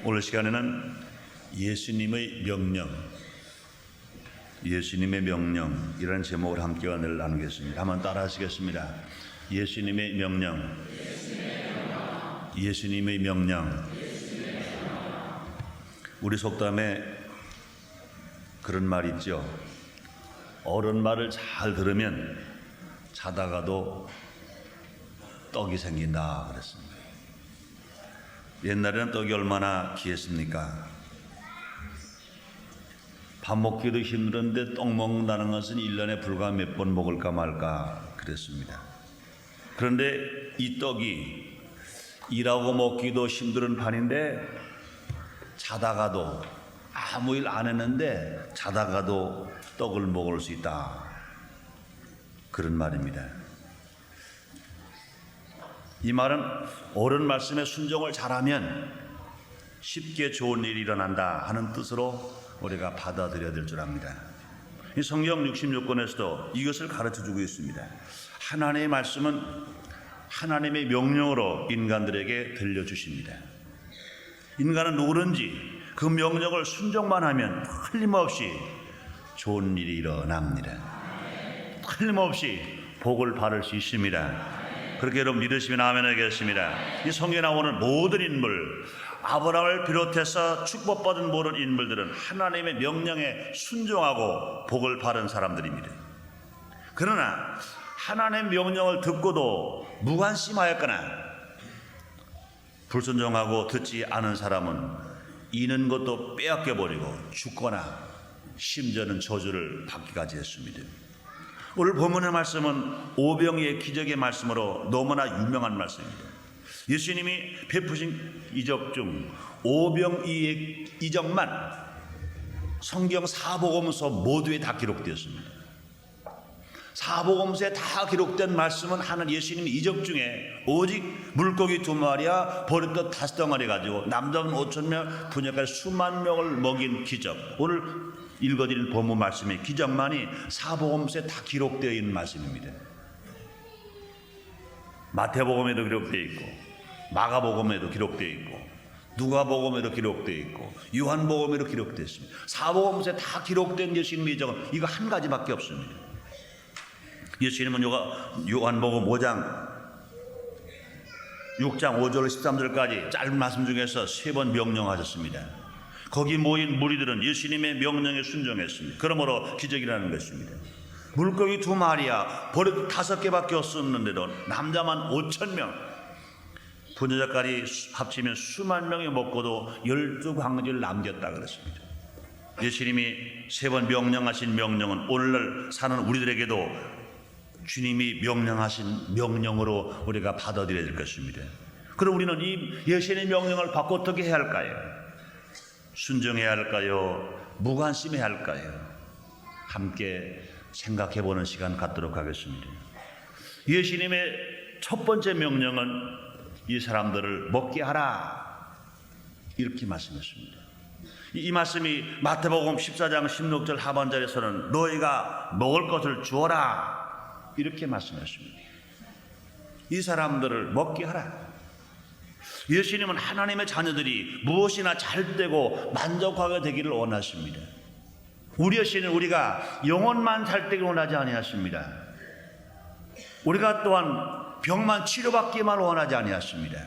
오늘 시간에는 예수님의 명령이라는 제목을 함께 오늘 나누겠습니다. 한번 따라 하시겠습니다. 예수님의 명령. 우리 속담에 그런 말이 있죠. 어른 말을 잘 들으면 자다가도 떡이 생긴다 그랬습니다. 옛날에는 떡이 얼마나 귀했습니까? 밥 먹기도 힘들었는데 떡 먹는다는 것은 1년에 불과 몇 번 먹을까 말까 그랬습니다. 그런데 이 떡이 일하고 먹기도 힘든 판인데 자다가도 아무 일 안 했는데 자다가도 떡을 먹을 수 있다, 그런 말입니다. 이 말은 옳은 말씀에 순종을 잘하면 쉽게 좋은 일이 일어난다 하는 뜻으로 우리가 받아들여야 될 줄 압니다. 이 성경 66권에서도 이것을 가르쳐주고 있습니다. 하나님의 말씀은 하나님의 명령으로 인간들에게 들려주십니다. 인간은 누구든지 그 명령을 순종만 하면 틀림없이 좋은 일이 일어납니다. 틀림없이 복을 받을 수 있습니다. 그렇게 여러분 믿으시면 아멘 하겠습니다. 이 성경에 나오는 모든 인물, 아브라함을 비롯해서 축복받은 모든 인물들은 하나님의 명령에 순종하고 복을 받은 사람들입니다. 그러나 하나님의 명령을 듣고도 무관심하였거나 불순종하고 듣지 않은 사람은 있는 것도 빼앗겨버리고 죽거나 심지어는 저주를 받기까지 했습니다. 오늘 본문의 말씀은 오병이의 기적의 말씀으로 너무나 유명한 말씀입니다. 예수님이 베푸신 이적 중 오병이의 이적만 성경 사복음서 모두에 다 기록되었습니다. 사복음서에 다 기록된 말씀은 하는 예수님의 이적 중에 오직 물고기 2마리와 버릇것 5덩어리 가지고 남자분 5,000명, 부녀까지 수만 명을 먹인 기적, 오늘 읽어드릴 본문 말씀의 기적만이 사복음서에 다 기록되어 있는 말씀입니다. 마태복음에도 기록되어 있고 마가복음에도 기록되어 있고 누가복음에도 기록되어 있고 요한복음에도 기록되어 있습니다. 사복음서에 다 기록된 예수님의 이적은 이거 한 가지밖에 없습니다. 예수님은 요한복음 6장 5절 13절까지 짧은 말씀 중에서 3번 명령하셨습니다. 거기 모인 무리들은 예수님의 명령에 순종했습니다. 그러므로 기적이라는 것입니다. 물고기 2마리와 버릇 5개밖에 없었는데도 남자만 5,000명, 부녀자까지 합치면 수만 명이 먹고도 12광지를 남겼다 그랬습니다. 예수님이 3번 명령하신 명령은 오늘날 사는 우리들에게도 주님이 명령하신 명령으로 우리가 받아들여야 될 것입니다. 그럼 우리는 이 예수님의 명령을 받고 어떻게 해야 할까요? 순종해야 할까요? 무관심해야 할까요? 함께 생각해보는 시간 갖도록 하겠습니다. 예수님의 첫 번째 명령은 이 사람들을 먹게 하라, 이렇게 말씀했습니다. 이 말씀이 마태복음 14장 16절 하반절에서는 너희가 먹을 것을 주어라, 이렇게 말씀했습니다. 이 사람들을 먹게 하라. 예수님은 하나님의 자녀들이 무엇이나 잘되고 만족하게 되기를 원하십니다. 우리 예수님은 우리가 영혼만 잘되기를 원하지 아니하십니다. 우리가 또한 병만 치료받기만 원하지 아니하십니다.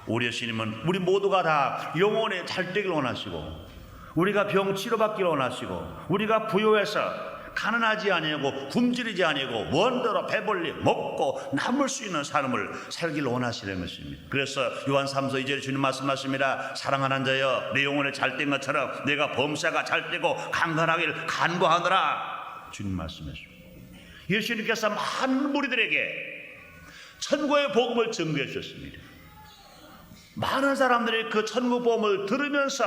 우리 예수님은 우리 모두가 다 영혼에 잘되기를 원하시고, 우리가 병 치료받기를 원하시고, 우리가 부요해서 가난하지 아니하고 굶주리지 아니하고 원대로 배불리 먹고 남을 수 있는 삶을 살기를 원하시는 것입니다. 그래서 요한 3서 2절에 주님 말씀하십니다. 사랑하는 자여, 내 영혼에 잘된 것처럼 내가 범사가 잘되고 강건하기를 간구하노라, 주님 말씀하십니다. 예수님께서 많은 무리들에게 천국의 복음을 증거해 주셨습니다. 많은 사람들이 그 천국 복음을 들으면서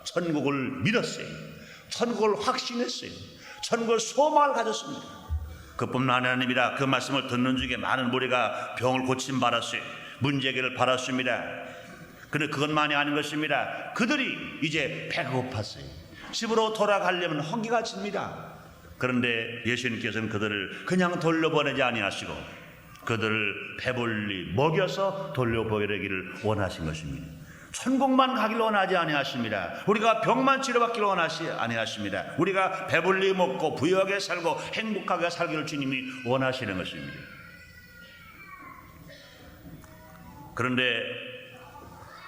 천국을 믿었어요. 천국을 확신했어요. 천국을 소망을 가졌습니다. 그뿐만 아니라 그 말씀을 듣는 중에 많은 무리가 병을 고침 받았어요. 문제 해결을 받았습니다. 그런데 그것만이 아닌 것입니다. 그들이 이제 배가 고팠어요. 집으로 돌아가려면 허기가 칩니다. 그런데 예수님께서는 그들을 그냥 돌려보내지 아니하시고 그들을 배불리 먹여서 돌려보내기를 원하신 것입니다. 천국만 가기를 원하지 아니하십니다. 우리가 병만 치료받기를 원하지 아니하십니다. 우리가 배불리 먹고 부유하게 살고 행복하게 살기를 주님이 원하시는 것입니다. 그런데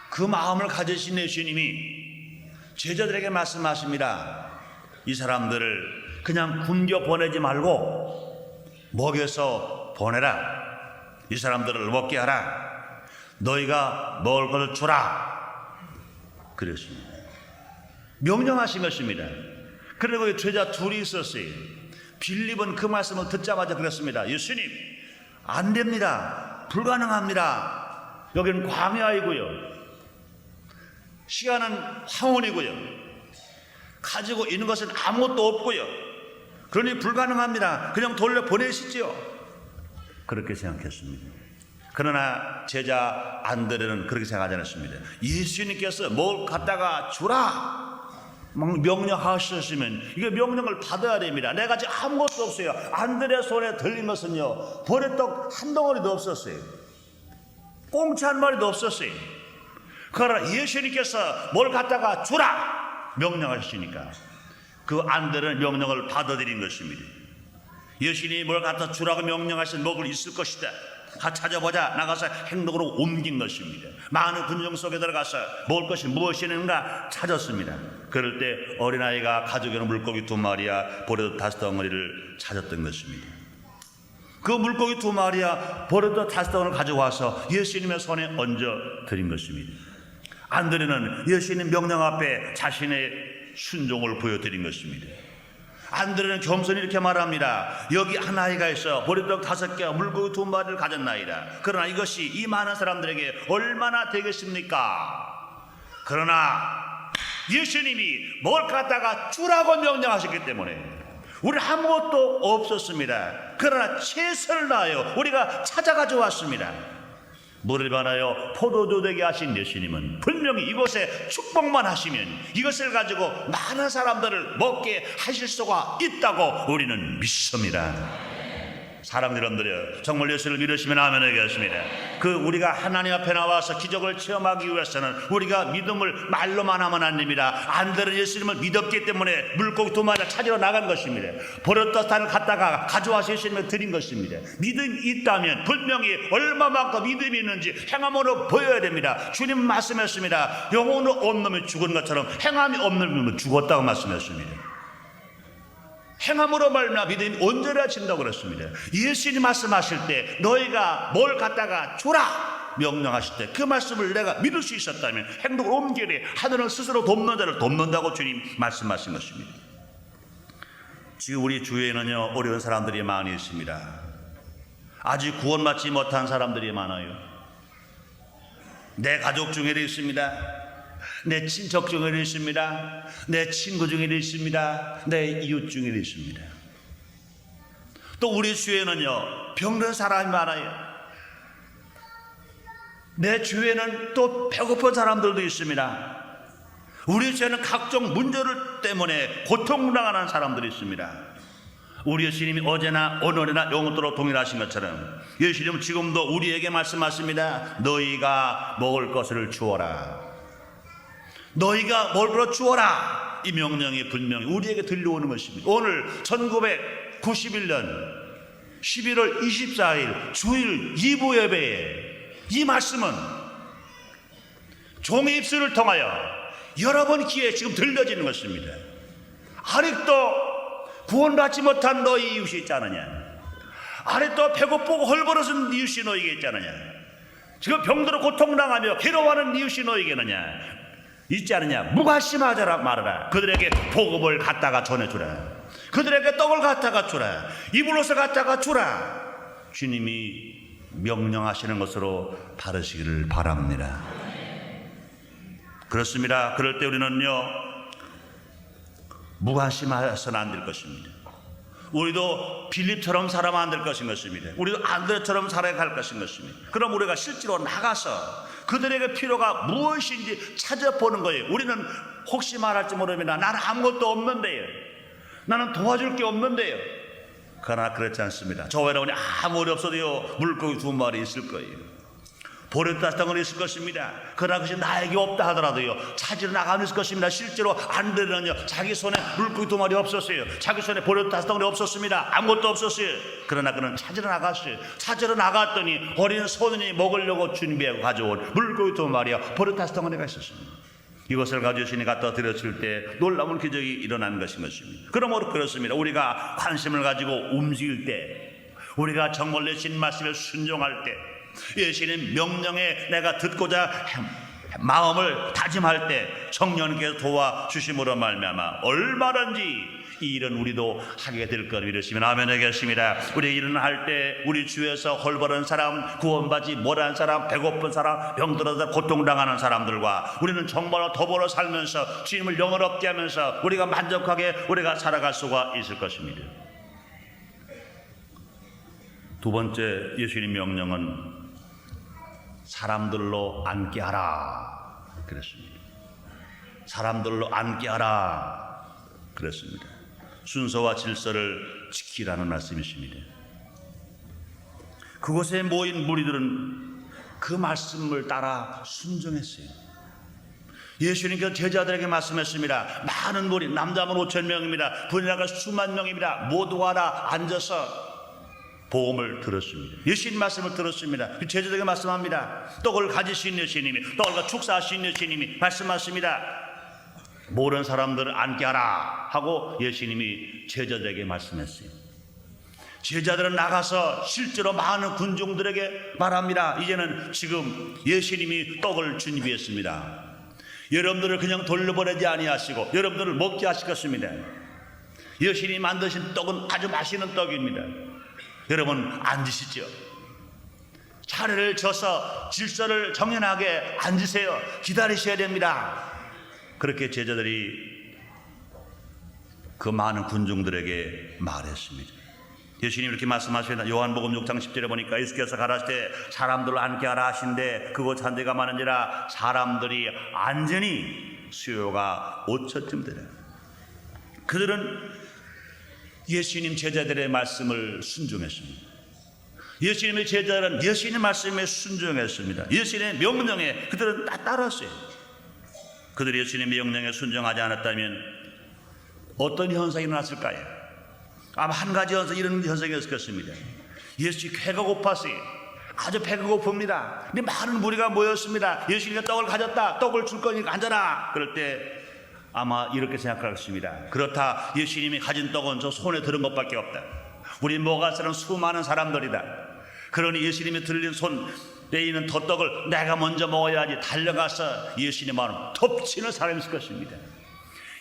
그 마음을 가지신 예수님이 제자들에게 말씀하십니다. 이 사람들을 그냥 굶겨 보내지 말고 먹여서 보내라. 이 사람들을 먹게 하라. 너희가 먹을 것을 주라. 그랬습니다. 명령하신 것입니다. 그리고 제자 둘이 있었어요. 빌립은 그 말씀을 듣자마자 그랬습니다. 예수님, 안 됩니다. 불가능합니다. 여기는 광야이고요, 시간은 황혼이고요, 가지고 있는 것은 아무것도 없고요, 그러니 불가능합니다. 그냥 돌려보내시지요. 그렇게 생각했습니다. 그러나 제자 안드레는 그렇게 생각하지 않았습니다. 예수님께서 뭘 갖다가 주라 명령하셨으면 이게 명령을 받아야 됩니다. 내가 지금 아무것도 없어요. 안드레 손에 들린 것은요, 버릇떡 한 덩어리도 없었어요. 꽁치 한 마리도 없었어요. 그러나 예수님께서 뭘 갖다가 주라 명령하셨으니까 그 안드레는 명령을 받아들인 것입니다. 예수님이 뭘 갖다 주라고 명령하신 먹을 있을 것이다. 찾아보자 나가서 행동으로 옮긴 것입니다. 많은 군중 속에 들어가서 먹을 것이 무엇이는가 찾았습니다. 그럴 때 어린아이가 가지고 있는 물고기 2마리와 버릇 5덩어리를 찾았던 것입니다. 그 물고기 2마리와 버릇 5덩어리를 가져와서 예수님의 손에 얹어 드린 것입니다. 안드레는 예수님 명령 앞에 자신의 순종을 보여드린 것입니다. 안드레는 겸손히 이렇게 말합니다. 여기 한 아이가 있어 보리떡 5개와 물고기 2마리를 가졌나이다. 그러나 이것이 이 많은 사람들에게 얼마나 되겠습니까? 그러나 예수님이 뭘 갖다가 주라고 명령하셨기 때문에 우리 아무것도 없었습니다. 그러나 최선을 다하여 우리가 찾아가져 왔습니다. 물을 반하여 포도주 되게 하신 예수님은 분명히 이곳에 축복만 하시면 이것을 가지고 많은 사람들을 먹게 하실 수가 있다고 우리는 믿습니다. 사랑하는 여러분들이여, 정말 예수를 믿으시면 아멘 하겠습니다. 그 우리가 하나님 앞에 나와서 기적을 체험하기 위해서는 우리가 믿음을 말로만 하면 안 됩니다. 안드레는 예수님을 믿었기 때문에 물고기 2마리를 찾으러 나간 것입니다. 버렸던 산을 갖다가 가져와서 예수님을 드린 것입니다. 믿음이 있다면 분명히 얼마만큼 믿음이 있는지 행함으로 보여야 됩니다. 주님 말씀했습니다. 영혼은 없는 놈이 죽은 것처럼 행함이 없는 놈은 죽었다고 말씀했습니다. 행함으로 말미암아 믿음이 온전해진다고 그랬습니다. 예수님이 말씀하실 때 너희가 뭘 갖다가 주라 명령하실 때 그 말씀을 내가 믿을 수 있었다면 행동을 옮기되 하늘은 스스로 돕는 자를 돕는다고 주님 말씀하신 것입니다. 지금 우리 주위에는요, 어려운 사람들이 많이 있습니다. 아직 구원받지 못한 사람들이 많아요. 내 가족 중에도 있습니다. 내 친척 중에도 있습니다. 내 친구 중에도 있습니다. 내 이웃 중에도 있습니다. 또 우리 주위에는요, 병든 사람이 많아요. 내 주위에는 또 배고픈 사람들도 있습니다. 우리 주위에는 각종 문제를 때문에 고통당하는 사람들이 있습니다. 우리 예수님이 어제나 오늘이나 영원토록 동일하신 것처럼 예수님은 지금도 우리에게 말씀하십니다. 너희가 먹을 것을 주어라. 너희가 먹을 주어라. 이 명령이 분명히 우리에게 들려오는 것입니다. 오늘 1991년 11월 24일 주일 2부 예배에 이 말씀은 종의 입술을 통하여 여러 번 기회에 지금 들려지는 것입니다. 아직도 구원받지 못한 너희 이웃이 있지 않느냐? 아직도 배고프고 헐벗은 이웃이 너희에게 있지 않느냐? 지금 병들어 고통당하며 괴로워하는 이웃이 너희에게느냐? 있지 않느냐? 무관심하자라 말하라. 그들에게 복음을 갖다가 전해주라. 그들에게 떡을 갖다가 주라. 이불 옷을 갖다가 주라. 주님이 명령하시는 것으로 바르시기를 바랍니다. 그렇습니다. 그럴 때 우리는요, 무관심해서는 안 될 것입니다. 우리도 빌립처럼 살아만 안 될 것입니다. 우리도 안드레처럼 살아갈 것입니다. 그럼 우리가 실제로 나가서 그들에게 필요가 무엇인지 찾아보는 거예요. 우리는 혹시 말할지 모릅니다. 나는 아무것도 없는데요. 나는 도와줄 게 없는데요. 그러나 그렇지 않습니다. 저 외로우니 아무리 없어도요, 물고기 2마리 있을 거예요. 버렸다 땅은 있을 것입니다. 그러나 그것이 나에게 없다 하더라도요, 찾으러 나가면 있을 것입니다. 실제로 안드레는요, 자기 손에 물고기 2마리 없었어요. 자기 손에 버렸다 땅이 없었습니다. 아무것도 없었어요. 그러나 그는 찾으러 나갔어요. 찾으러 나갔더니 어린 소년이 먹으려고 준비하고 가져온 물고기 2마리와 버렸다 땅이가 있었습니다. 이것을 가지고 신이 갖다 드렸을 때 놀라운 기적이 일어난 것입니다. 그러므로 그렇습니다. 우리가 관심을 가지고 움직일 때, 우리가 정말로 신 말씀에 순종할 때, 예수님 명령에 내가 듣고자 마음을 다짐할 때 성령께서 도와주심으로 말미암아 얼마든지 이 일은 우리도 하게 될 것 믿으시면 아멘 하겠습니다. 우리 일은 할 때 우리 주위에서 헐벗은 사람, 구원받지 못한 사람, 배고픈 사람, 병들어서 고통당하는 사람들과 우리는 정말로 더불어 살면서 주님을 영원롭게 하면서 우리가 만족하게 우리가 살아갈 수가 있을 것입니다. 두 번째 예수님 명령은 사람들로 앉게 하라 그랬습니다. 사람들로 앉게 하라 그랬습니다. 순서와 질서를 지키라는 말씀이십니다. 그곳에 모인 무리들은 그 말씀을 따라 순종했어요. 예수님께서 제자들에게 말씀했습니다. 많은 무리, 남자면 5,000명입니다. 분야가 수만 명입니다. 모두가 다 앉아서 복음을 들었습니다. 예수님 말씀을 들었습니다. 제자들에게 말씀합니다. 떡을 가지신 예수님이, 떡을 축사하신 예수님이 말씀하십니다. 모르는 사람들을 앉게 하라 하고 예수님이 제자들에게 말씀했어요. 제자들은 나가서 실제로 많은 군중들에게 말합니다. 이제는 지금 예수님이 떡을 준비했습니다. 여러분들을 그냥 돌려보내지 아니하시고 여러분들을 먹게 하실 것입니다. 예수님이 만드신 떡은 아주 맛있는 떡입니다. 여러분 앉으시죠. 차례를 져서 질서를 정연하게 앉으세요. 기다리셔야 됩니다. 그렇게 제자들이 그 많은 군중들에게 말했습니다. 예수님이 이렇게 말씀하십니다. 요한복음 6장 10절에 보니까 예수께서 가라사대 사람들을 앉게 하라 하신데 그곳 잔대가 많은지라 사람들이 앉으니 수요가 5천쯤 되라. 그들은 예수님 제자들의 말씀을 순종했습니다. 예수님의 제자들은 예수님의 말씀에 순종했습니다. 예수님의 명령에 그들은 따랐어요. 그들이 예수님의 명령에 순종하지 않았다면 어떤 현상이 일어났을까요? 아마 한 가지 이런 현상이었을 것입니다. 예수님 배가 고팠어요. 아주 배가 고픕니다. 근데 많은 무리가 모였습니다. 예수님이 떡을 가졌다. 떡을 줄 거니까 앉아라. 그럴 때 아마 이렇게 생각할 것입니다. 그렇다. 예수님이 가진 떡은 저 손에 들은 것밖에 없다. 우리 모가사는 수많은 사람들이다. 그러니 예수님이 들린 손에 있는 덧떡을 내가 먼저 먹어야지 달려가서 예수님 마음 덮치는 사람이 있을 것입니다.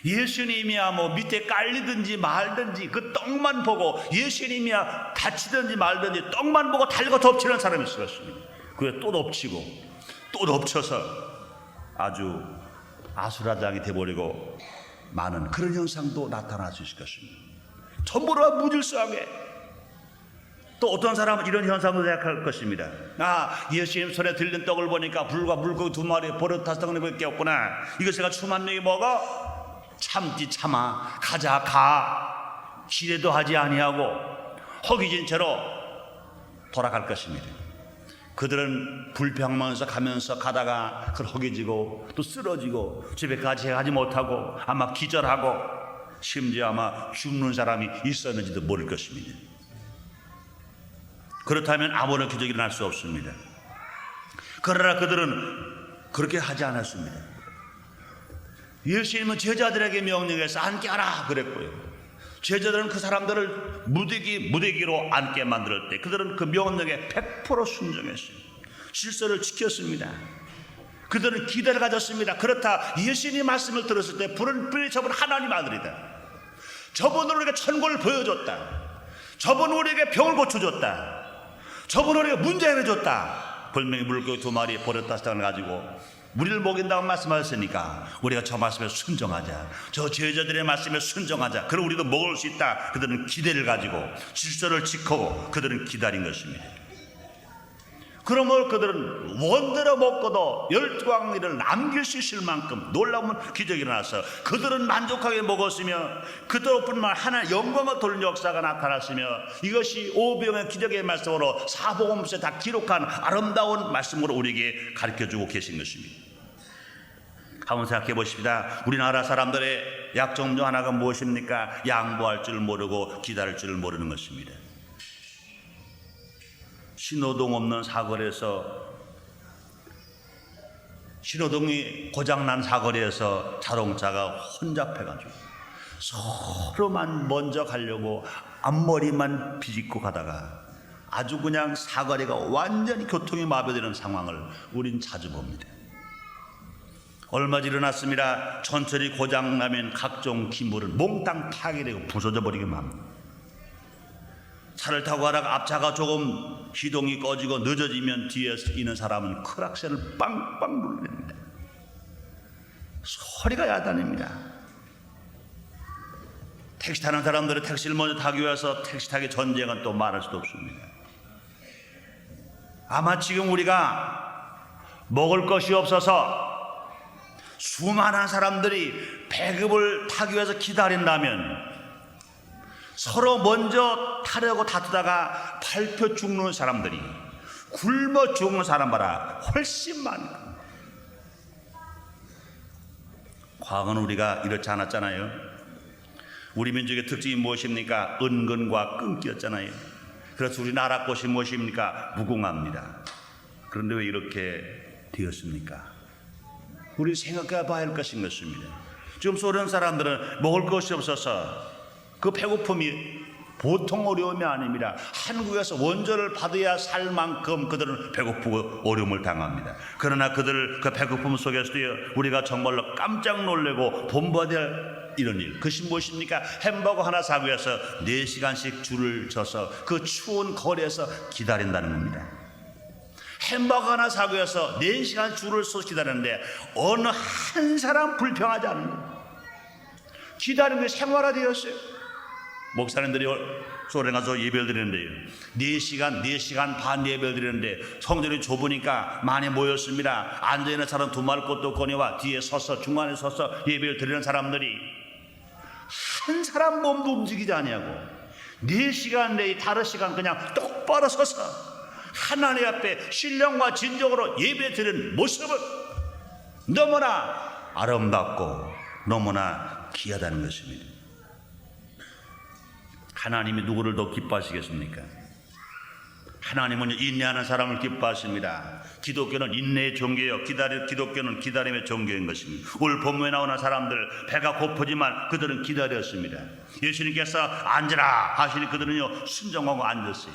예수님이야 뭐 밑에 깔리든지 말든지 그 떡만 보고 예수님이야 다치든지 말든지 떡만 보고 달려가 덮치는 사람이 있을 것입니다. 그에 또 덮치고 또 덮쳐서 아주 아수라장이 돼버리고 많은 그런 현상도 나타날 수 있을 것입니다. 전부 다 무질서하게. 또 어떤 사람은 이런 현상을 생각할 것입니다. 예수님 손에 들린 떡을 보니까 불과 물고기 2마리 버릇 5덩어리밖에 없구나. 이거 제가 수만 명이 먹어? 참지 참아 가자 가 기대도 하지 아니하고 허기진 채로 돌아갈 것입니다. 그들은 불평하면서 가다가 그걸 허기지고 또 쓰러지고 집에까지 가지 못하고 아마 기절하고 심지어 아마 죽는 사람이 있었는지도 모를 것입니다. 그렇다면 아무런 기적이 일어날 수 없습니다. 그러나 그들은 그렇게 하지 않았습니다. 예수님은 제자들에게 명령해서 앉게 하라 그랬고요. 제자들은 그 사람들을 무대기로 앉게 만들 때 그들은 그 명령에 100% 순종했어요. 질서를 지켰습니다. 그들은 기대를 가졌습니다. 그렇다. 예수님의 말씀을 들었을 때 불은 저분 하나님 아들이다. 저분은 우리에게 천국을 보여줬다. 저분은 우리에게 병을 고쳐줬다. 저분은 우리에게 문제 해결해줬다. 분명히 물고기 2마리 버렸다 시작을 가지고 우리를 먹인다고 말씀하셨으니까 우리가 저 말씀에 순종하자. 저 제자들의 말씀에 순종하자. 그럼 우리도 먹을 수 있다. 그들은 기대를 가지고 질서를 지키고 그들은 기다린 것입니다. 그러므로 그들은 원대로 먹고도 12광리를 남길 수 있을 만큼 놀라운 기적이 일어나서 그들은 만족하게 먹었으며 그들뿐만 하나의 영광을 돌린 역사가 나타났으며 이것이 오병의 기적의 말씀으로 사복음서에 다 기록한 아름다운 말씀으로 우리에게 가르쳐주고 계신 것입니다. 한번 생각해 보십시다. 우리나라 사람들의 약점 중 하나가 무엇입니까? 양보할 줄 모르고 기다릴 줄 모르는 것입니다. 신호등 없는 사거리에서, 신호등이 고장난 사거리에서 자동차가 혼잡해가지고 서로만 먼저 가려고 앞머리만 비집고 가다가 아주 그냥 사거리가 완전히 교통이 마비되는 상황을 우린 자주 봅니다. 얼마 전 일어났습니다. 전철이 고장나면 각종 기물은 몽땅 파괴되고 부서져 버리기만 합니다. 차를 타고 가다가 앞차가 조금 시동이 꺼지고 늦어지면 뒤에 있는 사람은 크락셀을 빵빵 누릅니다. 소리가 야단입니다. 택시 타는 사람들은 택시를 먼저 타기 위해서 택시 타기 전쟁은 또 말할 수도 없습니다. 아마 지금 우리가 먹을 것이 없어서 수많은 사람들이 배급을 타기 위해서 기다린다면 서로 먼저 타려고 다투다가 밟혀 죽는 사람들이, 굶어 죽는 사람보다 훨씬 많다. 과거는 우리가 이렇지 않았잖아요. 우리 민족의 특징이 무엇입니까? 은근과 끈기였잖아요. 그래서 우리 나라 꽃이 무엇입니까? 무궁화입니다. 그런데 왜 이렇게 되었습니까? 우리 생각해 봐야 할 것인 것입니다. 지금 소련 사람들은 먹을 것이 없어서 그 배고픔이 보통 어려움이 아닙니다. 한국에서 원조를 받아야 살 만큼 그들은 배고프고 어려움을 당합니다. 그러나 그들 그 배고픔 속에서도요, 우리가 정말로 깜짝 놀래고 본받아야 할 이런 일, 그것이 무엇입니까? 햄버거 하나 사기 위해서 4시간씩 줄을 서서 그 추운 거리에서 기다린다는 겁니다. 햄버거 하나 사기 위해서 4시간 줄을 서서 기다리는데 어느 한 사람 불평하지 않는 거예요. 기다리는 게 생활화되었어요. 목사님들이 소련 가서 예배를 드리는데요, 4시간 반 예배를 드리는데 성전이 좁으니까 많이 모였습니다. 앉아있는 사람 두말 곳도 거니와 뒤에 서서 중간에 서서 예배를 드리는 사람들이 한 사람 몸도 움직이지 아니하고 4시간 내에 다른 시간 그냥 똑바로 서서 하나님 앞에 신령과 진정으로 예배 드리는 모습은 너무나 아름답고 너무나 귀하다는 것입니다. 하나님이 누구를 더 기뻐하시겠습니까? 하나님은 인내하는 사람을 기뻐하십니다. 기독교는 인내의 종교예요. 기독교는 기다림의 종교인 것입니다. 오늘 본문에 나오는 사람들 배가 고프지만 그들은 기다렸습니다. 예수님께서 앉으라 하시니 그들은요 순종하고 앉았어요.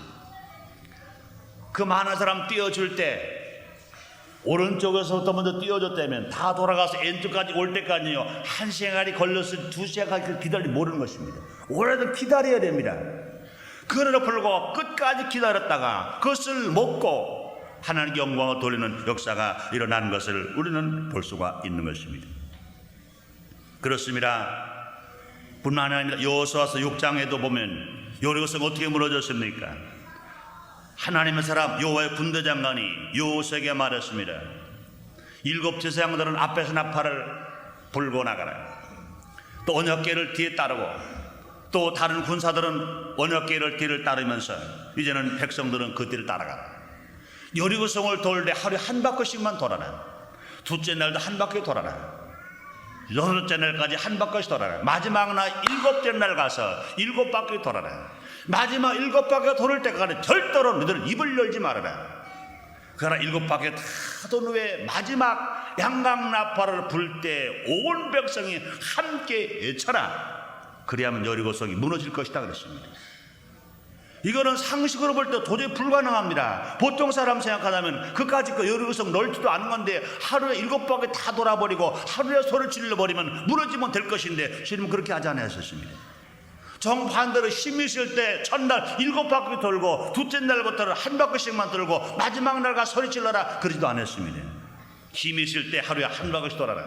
그 많은 사람 띄워줄 때 오른쪽에서부터 먼저 띄워줬다면 다 돌아가서 왼쪽까지 올 때까지요 1시간이 걸렸을 2시간까지 기다리지 모르는 것입니다. 오래도 기다려야 됩니다. 그러나 불구하고 끝까지 기다렸다가 그것을 먹고 하나님께 영광을 돌리는 역사가 일어나는 것을 우리는 볼 수가 있는 것입니다. 그렇습니다. 뿐만 아니라 여호수아서 6장에도 보면 여리고성이 어떻게 무너졌습니까? 하나님의 사람 여호와의 군대 장관이 여호수아에게 말했습니다. 7 제사장들은 앞에서 나팔을 불고 나가라. 또 언약궤를 뒤에 따르고 또 다른 군사들은 언약궤를 뒤를 따르면서 이제는 백성들은 그 뒤를 따라가라. 여리고성을 돌 때 하루에 한 바퀴씩만 돌아라. 둘째 날도 한 바퀴 돌아라. 여섯째 날까지 한 바퀴씩 돌아라. 마지막 날 7째 날 가서 7바퀴 돌아라. 마지막 7바퀴가 돌을 때까지 절대로 너희들은 입을 열지 말아라. 그러나 7바퀴 다 돈 후에 마지막 양강나팔을 불 때 온 백성이 함께 외쳐라. 그래야만 여리고성이 무너질 것이다 그랬습니다. 이거는 상식으로 볼 때 도저히 불가능합니다. 보통 사람 생각하자면 그까짓 거 여리고성 넓지도 않은 건데 하루에 7바퀴 다 돌아버리고 하루에 소리 질러버리면 무너지면 될 것인데 주님은 그렇게 하지 않으셨습니다. 정반대로 힘이 있을 때 첫날 7바퀴 돌고 둘째 날부터는 한 바퀴씩만 돌고 마지막 날가 소리 질러라 그러지도 않았습니다. 힘이 있을 때 하루에 한 바퀴씩 돌아라.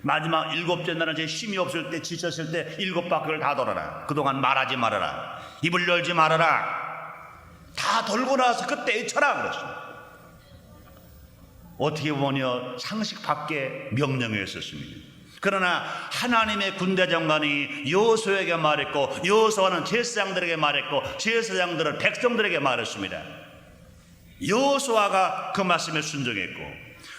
마지막 7째 날은 제 힘이 없을 때 지쳤을 때 7바퀴를 다 돌아라. 그동안 말하지 말아라. 입을 열지 말아라. 다 돌고 나서 그때 외쳐라 그랬습니다. 어떻게 보면 상식 밖의 명령이었습니다. 그러나 하나님의 군대 장관이 여호수아에게 말했고, 여호수아는 제사장들에게 말했고, 제사장들은 백성들에게 말했습니다. 여호수아가 그 말씀에 순종했고,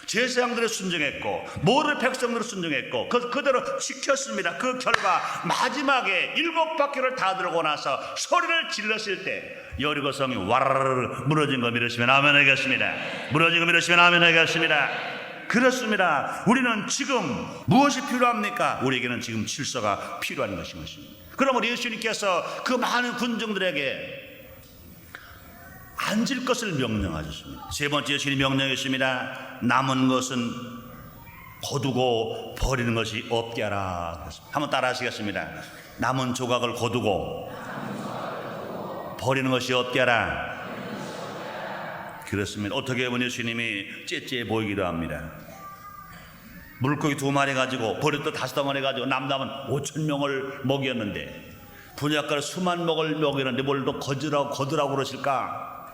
제사장들이 순종했고, 모든 백성들이 순종했고, 그대로 지켰습니다. 그 결과 마지막에 7바퀴를 다 들고 나서 소리를 질렀을 때 여리고성이 와르르 무너진 거 믿으시면 아멘 하겠습니다. 무너진 거 믿으시면 아멘 하겠습니다. 그렇습니다. 우리는 지금 무엇이 필요합니까? 우리에게는 지금 질서가 필요한 것입니다. 그러므로 예수님께서 그 많은 군중들에게 앉을 것을 명령하셨습니다. 세 번째 예수님이 명령했습니다. 남은 것은 거두고 버리는 것이 없게 하라. 한번 따라 하시겠습니다. 남은 조각을 거두고 버리는 것이 없게 하라. 그렇습니다. 어떻게 보면 예수님이 째째해 보이기도 합니다. 물고기 2마리 가지고 버렸다 5덩어리 가지고 남남은 5,000명을 먹였는데 분야가를 수만 명을 먹였는데 뭘 또 거두라고 그러실까?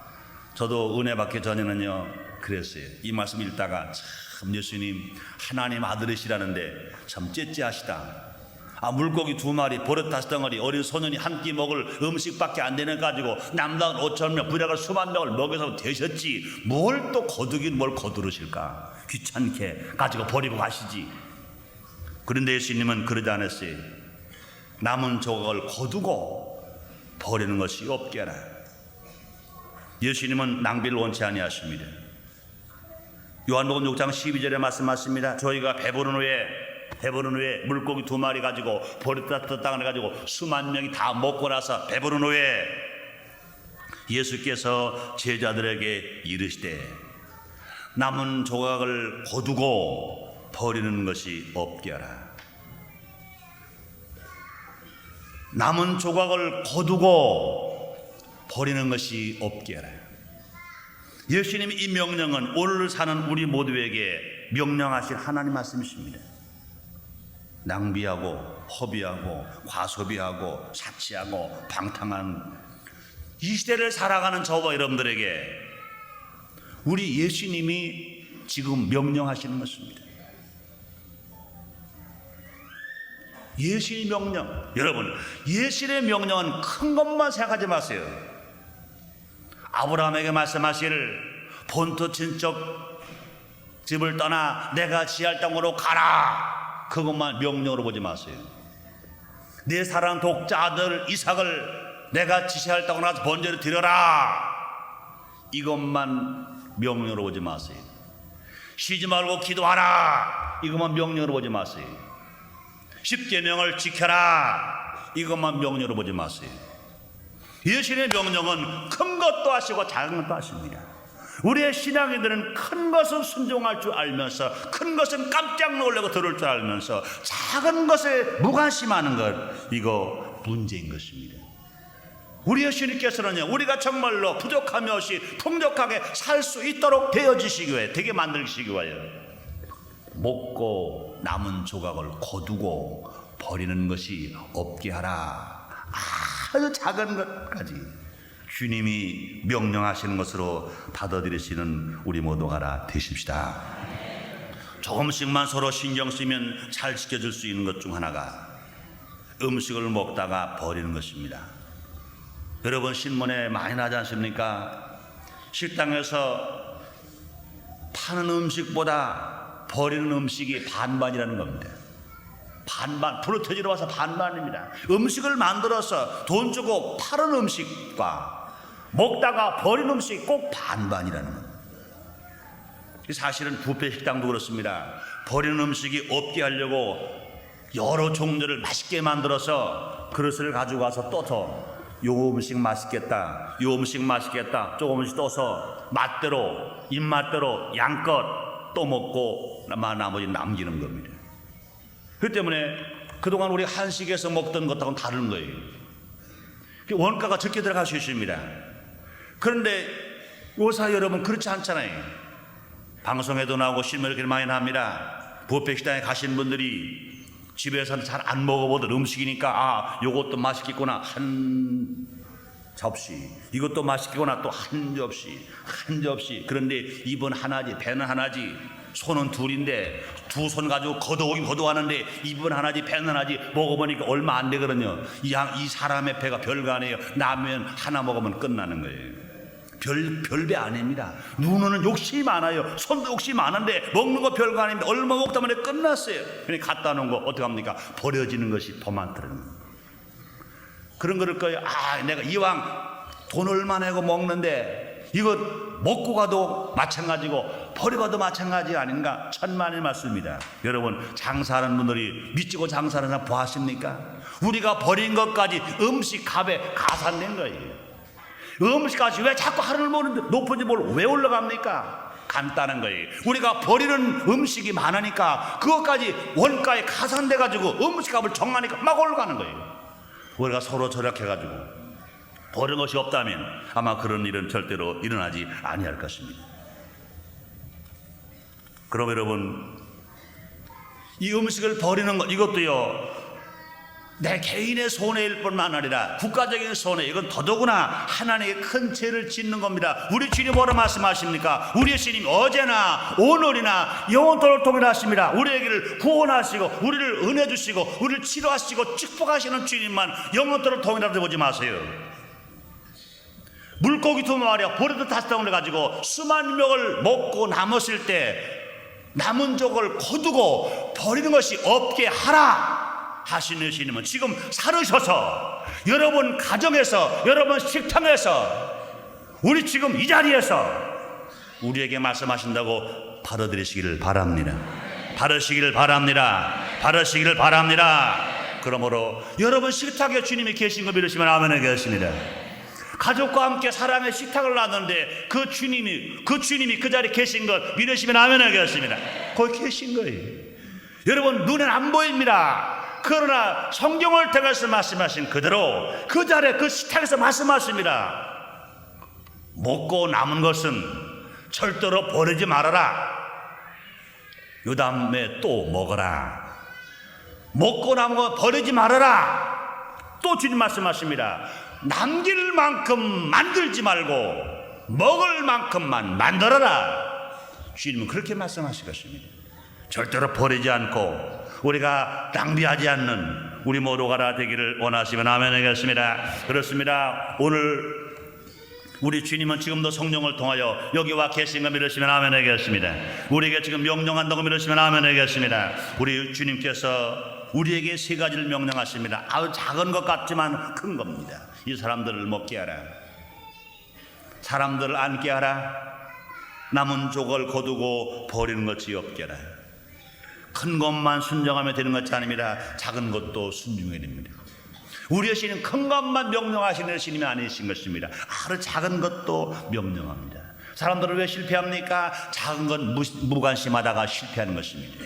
저도 은혜 받기 전에는요 그랬어요. 이 말씀 읽다가 참 예수님 하나님 아들이시라는데 참 째째하시다. 물고기 2마리 버릇 5덩어리 어린 소년이 한 끼 먹을 음식밖에 안 되는 가지고 남다운 5,000명 분야가 수만 명을 먹여서 되셨지 뭘 또 거두긴 뭘 거두르실까? 귀찮게 가지고 버리고 가시지. 그런데 예수님은 그러지 않았어요. 남은 조각을 거두고 버리는 것이 없게 하라. 예수님은 낭비를 원치 아니하십니다. 요한복음 6장 12절에 말씀하십니다. 저희가 배부른 후에 물고기 2마리 가지고 버렸다 땅을 가지고 수만 명이 다 먹고 나서 배부른 후에 예수께서 제자들에게 이르시되 남은 조각을 거두고 버리는 것이 없게 하라. 남은 조각을 거두고 버리는 것이 없게 하라. 예수님의 이 명령은 오늘 사는 우리 모두에게 명령하신 하나님 말씀이십니다. 낭비하고 허비하고 과소비하고 사치하고 방탕한 이 시대를 살아가는 저와 여러분들에게 우리 예수님이 지금 명령하시는 것입니다. 예수의 명령, 여러분 예수의 명령은 큰 것만 생각하지 마세요. 아브라함에게 말씀하시기를 본토 친척 집을 떠나 내가 지할 땅으로 가라, 그것만 명령으로 보지 마세요. 내 사랑 독자 아들 이삭을 내가 지시할 땅으로 가서 번제를 드려라, 이것만 명령으로 보지 마세요. 쉬지 말고 기도하라, 이것만 명령으로 보지 마세요. 십계명을 지켜라, 이것만 명령으로 보지 마세요. 예수님의 명령은 큰 것도 하시고 작은 것도 하십니다. 우리의 신앙인들은 큰 것은 순종할 줄 알면서, 큰 것은 깜짝 놀라고 들을 줄 알면서 작은 것에 무관심하는 것, 이거 문제인 것입니다. 우리 예수님께서는요, 우리가 정말로 부족함이 없이 풍족하게 살 수 있도록 되어지시기 위해, 되게 만들시기 위하여 먹고 남은 조각을 거두고 버리는 것이 없게 하라. 아주 작은 것까지 주님이 명령하시는 것으로 받아들이시는 우리 모두가 되십시다. 조금씩만 서로 신경 쓰면 잘 지켜줄 수 있는 것 중 하나가 음식을 먹다가 버리는 것입니다. 여러분 신문에 많이 나지 않습니까? 식당에서 파는 음식보다 버리는 음식이 반반이라는 겁니다. 반반, 프로테지로 와서 반반입니다. 음식을 만들어서 돈 주고 파는 음식과 먹다가 버리는 음식이 꼭 반반이라는 겁니다. 사실은 뷔페 식당도 그렇습니다. 버리는 음식이 없게 하려고 여러 종류를 맛있게 만들어서 그릇을 가지고 와서 떠서 요 음식 맛있겠다, 요 음식 맛있겠다 조금씩 떠서 맛대로, 입맛대로 양껏 또 먹고 나머지 남기는 겁니다. 그 때문에 그동안 우리 한식에서 먹던 것하고는 다른 거예요. 원가가 적게 들어갈 수 있습니다. 그런데 요사 여러분 그렇지 않잖아요. 방송에도 나오고 신문을 많이 납니다. 뷔페 식당에 가신 분들이 집에서는 잘 안 먹어보던 음식이니까 요것도 맛있겠구나 한 접시, 이것도 맛있겠구나. 또 한 접시. 그런데 입은 하나지, 배는 하나지, 손은 둘인데 두 손 가지고 거두오긴 거두하는데 입은 하나지, 배는 하나지. 먹어보니까 얼마 안 되거든요. 이 사람의 배가 별거 아니에요. 라면 하나 먹으면 끝나는 거예요. 별배 아닙니다. 눈은 욕심이 많아요. 손도 욕심이 많은데 먹는 거 별거 아닙니다. 얼마 먹다 보니 끝났어요. 그러니까 갖다 놓은 거 어떻게 합니까? 버려지는 것이 더 많더라고요. 그런 거를 거예요. 내가 이왕 돈 얼마 내고 먹는데 이거 먹고 가도 마찬가지고 버리고도 마찬가지 아닌가? 천만의 말씀입니다. 여러분, 장사하는 분들이 믿고 장사하는 사람 보았습니까? 우리가 버린 것까지 음식 값에 가산된 거예요. 음식값이 왜 자꾸 하루를 먹는데 높은지 왜 올라갑니까? 간단한 거예요. 우리가 버리는 음식이 많으니까 그것까지 원가에 가산돼 가지고 음식값을 정하니까 막 올라가는 거예요. 우리가 서로 절약해가지고 버린 것이 없다면 아마 그런 일은 절대로 일어나지 아니할 것입니다. 그럼 여러분, 이 음식을 버리는 것, 이것도요, 내 개인의 손해일 뿐만 아니라 국가적인 손해, 이건 더더구나 하나님의 큰 죄를 짓는 겁니다. 우리 주님 뭐라 말씀하십니까? 우리의 주님 어제나 오늘이나 영원토록 동일하십니다. 우리에게를 구원하시고 우리를 은혜 주시고 우리를 치료하시고 축복하시는 주님만 영원토록 동일하다 보지 마세요. 물고기 두 마리와 버릇 5덩어리를 가지고 수만 명을 먹고 남았을 때 남은 족을 거두고 버리는 것이 없게 하라 하시는 주님은 지금 살으셔서 여러분 가정에서, 여러분 식탁에서, 우리 지금 이 자리에서 우리에게 말씀하신다고 받아들이시기를 바랍니다. 받으시기를 바랍니다. 받으시기를 바랍니다. 그러므로 여러분 식탁에 주님이 계신 거 믿으시면 아멘 하겠습니다. 가족과 함께 사랑의 식탁을 나누는데 그 주님이 그 자리에 계신 것 믿으시면 아멘 하겠습니다. 거기 계신 거예요. 여러분, 눈엔 안 보입니다. 그러나 성경을 통해서 말씀하신 그대로 그 자리에 그 식탁에서 말씀하십니다. 먹고 남은 것은 절대로 버리지 말아라. 그 다음에 또 먹어라. 먹고 남은 거 버리지 말아라. 또 주님 말씀하십니다. 남길 만큼 만들지 말고 먹을 만큼만 만들어라. 주님은 그렇게 말씀하실 것입니다. 절대로 버리지 않고 우리가 낭비하지 않는 우리 모두가 다 되기를 원하시면 아멘 하겠습니다. 그렇습니다. 오늘 우리 주님은 지금도 성령을 통하여 여기와 계신 거 믿으시면 아멘 하겠습니다. 우리에게 지금 명령한다고 믿으시면 아멘 하겠습니다. 우리 주님께서 우리에게 3가지를 명령하십니다. 아주 작은 것 같지만 큰 겁니다. 이 사람들을 먹게 하라. 사람들을 앉게 하라. 남은 족을 거두고 버리는 것이 없게 하라. 큰 것만 순종하면 되는 것이 아닙니다. 작은 것도 순종해야 됩니다. 우리의 신은 큰 것만 명령하시는 신이 아니신 것입니다. 아주 작은 것도 명령합니다. 사람들은 왜 실패합니까? 작은 건 무관심하다가 실패하는 것입니다.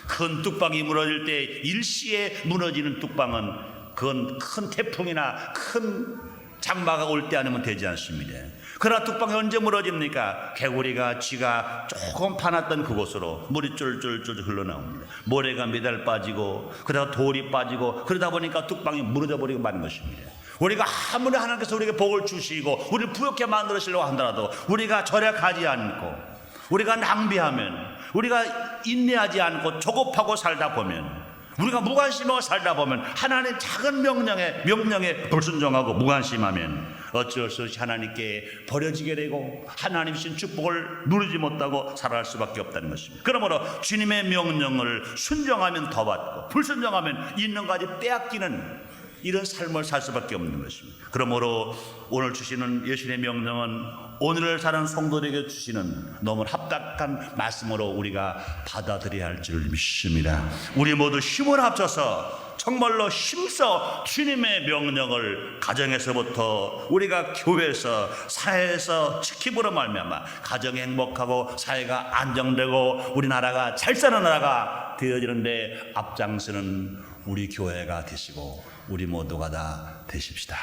큰 뚝방이 무너질 때 일시에 무너지는 뚝방은 그건 큰 태풍이나 큰 장마가 올 때 아니면 되지 않습니다. 그러나 뚝방이 언제 무너집니까? 개구리가 쥐가 조금 파놨던 그곳으로 물이 쫄쫄쫄 흘러나옵니다. 모래가 매달 빠지고 그러다가 돌이 빠지고 그러다 보니까 뚝방이 무너져 버리고 마는 것입니다. 우리가 아무리 하나님께서 우리에게 복을 주시고 우리를 부욕해 만들으시려고 한다라도 우리가 절약하지 않고 우리가 낭비하면, 우리가 인내하지 않고 조급하고 살다 보면, 우리가 무관심하고 살다 보면, 하나님의 작은 명령에 불순종하고 무관심하면 어쩔 수 없이 하나님께 버려지게 되고 하나님 주신 축복을 누리지 못하고 살아갈 수밖에 없다는 것입니다. 그러므로 주님의 명령을 순종하면 더 받고 불순종하면 있는 가지 빼앗기는 이런 삶을 살 수밖에 없는 것입니다. 그러므로 오늘 주시는 예수님의 명령은 오늘을 사는 성도들에게 주시는 너무 합당한 말씀으로 우리가 받아들여야 할 줄 믿습니다. 우리 모두 힘을 합쳐서 정말로 힘써 주님의 명령을 가정에서부터 우리가 교회에서 사회에서 지킴으로 말미암아 가정이 행복하고 사회가 안정되고 우리나라가 잘 사는 나라가 되어지는데 앞장서는 우리 교회가 되시고 우리 모두가 다 되십시다.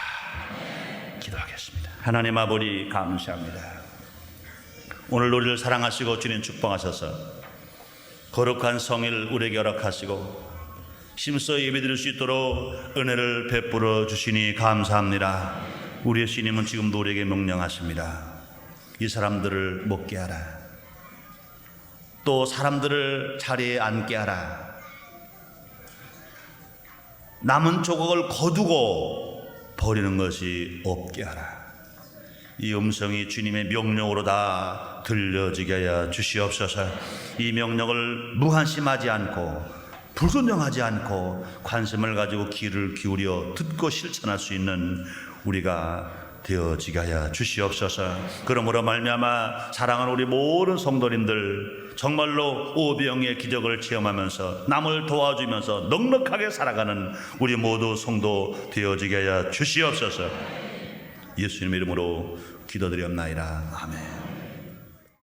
기도하겠습니다. 하나님 아버지 감사합니다. 오늘 우리를 사랑하시고 주님 축복하셔서 거룩한 성일 우리에게 허락하시고 힘써 예배드릴 수 있도록 은혜를 베풀어 주시니 감사합니다. 우리의 주님은 지금도 우리에게 명령하십니다. 이 사람들을 먹게 하라. 또 사람들을 자리에 앉게 하라. 남은 조각을 거두고 버리는 것이 없게 하라. 이 음성이 주님의 명령으로 다 들려지게 하여 주시옵소서. 이 명령을 무관심하지 않고 불순종하지 않고 관심을 가지고 귀를 기울여 듣고 실천할 수 있는 우리가 되어지게 하여 주시옵소서. 그러므로 말미암아 사랑하는 우리 모든 성도님들 정말로 오병의 기적을 체험하면서 남을 도와주면서 넉넉하게 살아가는 우리 모두 성도 되어지게 하여 주시옵소서. 예수님의 이름으로 기도드리옵나이다. 아멘.